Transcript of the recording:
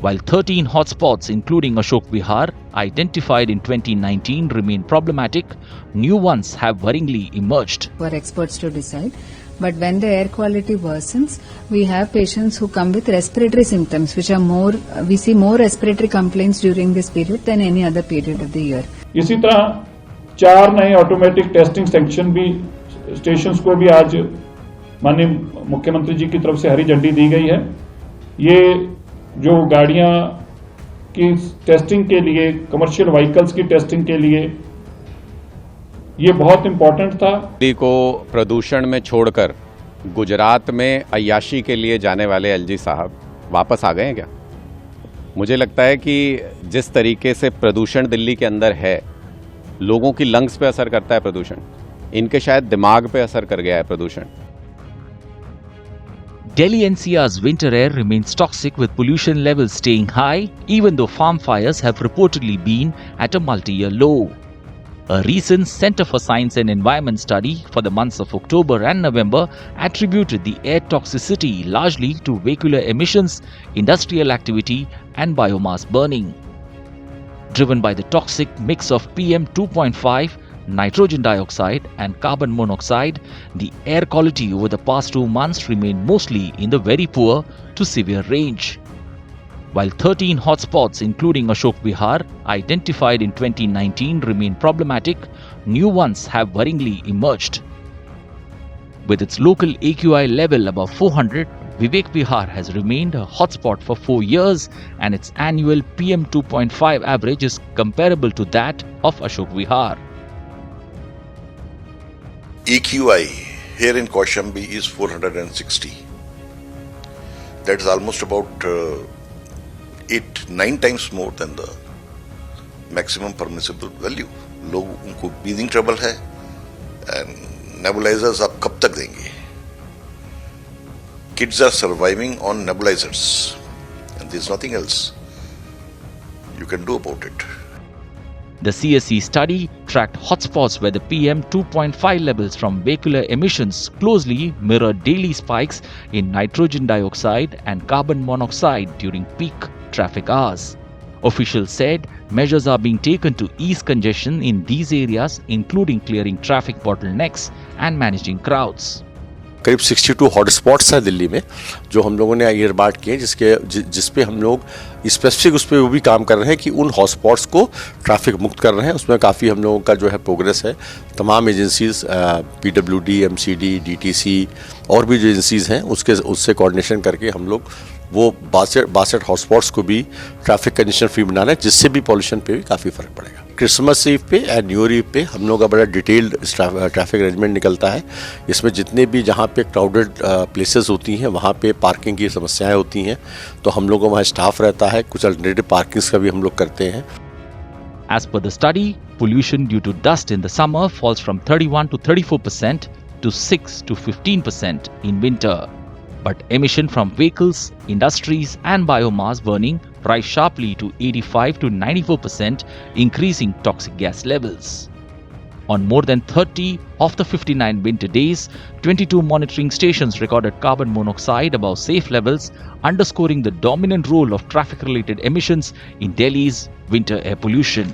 While 13 hotspots, including Ashok Vihar, identified in 2019 remain problematic, new ones have worryingly emerged. For experts to decide. But when the air quality worsens, we have patients who come with respiratory symptoms, which are more, we see more respiratory complaints during this period than any other period of the year. इसी तरह 4 नए automatic testing stations को भी आज माननीय मुख्यमंत्री जी की तरफ से हरी झंडी दी गई है। ये जो गाड़ियां की टेस्टिंग के लिए, कमर्शियल व्हीकल्स की टेस्टिंग के लिए ये बहुत इंपॉर्टेंट था। दिल्ली को प्रदूषण में छोड़कर गुजरात में अय्याशी के लिए जाने वाले एलजी साहब वापस आ गए हैं क्या? मुझे लगता है कि जिस तरीके से प्रदूषण दिल्ली के अंदर है, लोगों की लंग्स पे असर करता है प्रदूषण, इनके शायद दिमाग पे असर कर गया है प्रदूषण। Delhi NCR's winter air remains toxic with pollution levels staying high, even though farm fires have reportedly been at a multi-year low. A recent Center for Science and Environment study for the months of October and November attributed the air toxicity largely to vehicular emissions, industrial activity and biomass burning. Driven by the toxic mix of PM 2.5, nitrogen dioxide and carbon monoxide, the air quality over the past 2 months remained mostly in the very poor to severe range. While 13 hotspots, including Ashok Vihar, identified in 2019 remain problematic, new ones have worryingly emerged. With its local AQI level above 400, Vivek Vihar has remained a hotspot for 4 years and its annual PM 2.5 average is comparable to that of Ashok Vihar. AQI here in Kaushambi is 460. That is almost about 8-9 times more than the maximum permissible value. लोग उनको breathing trouble है and nebulizers आप कब तक देंगे? Kids are surviving on nebulizers and there is nothing else you can do about it. The CSE study tracked hotspots where the PM 2.5 levels from vehicular emissions closely mirrored daily spikes in nitrogen dioxide and carbon monoxide during peak traffic hours. Officials said measures are being taken to ease congestion in these areas, including clearing traffic bottlenecks and managing crowds. करीब 62 hotspots हैं दिल्ली में जो हम लोगों ने ईयरबार्ड किए, जिस पे हम लोग स्पेसिफिक उस पर वो भी काम कर रहे हैं कि उन हॉटस्पॉट्स को ट्रैफिक मुक्त कर रहे हैं। उसमें काफ़ी हम लोगों का जो है प्रोग्रेस है। तमाम एजेंसीज़ PWD, MCD, DTC और भी जो एजेंसीज़ हैं उससे कोऑर्डिनेशन करके हम लोग वो 62 हॉटस्पॉट्स को भी ट्रैफिक कंजेशन फ्री बनाना है, जिससे भी पॉल्यूशन पे भी काफ़ी फ़र्क पड़ेगा। क्रिसमस ईव पे एंड न्यू ईव पे हम लोग का बड़ा डिटेल्ड ट्रैफिक अरेंजमेंट निकलता है। इसमें जितने भी जहाँ पे क्राउडेड प्लेसेस होती हैं वहाँ पे पार्किंग की समस्याएं होती हैं, तो हम लोगों का वहाँ स्टाफ रहता है। कुछ अल्टरनेटिव पार्किंग्स का भी हम लोग करते हैं। As per the study, pollution due to dust in the summer falls from 31 to 34% to 6 to 15% in winter. But emission from vehicles, industries and biomass burning rise sharply to 85 to 94%, increasing toxic gas levels. On more than 30 of the 59 winter days, 22 monitoring stations recorded carbon monoxide above safe levels, underscoring the dominant role of traffic-related emissions in Delhi's winter air pollution.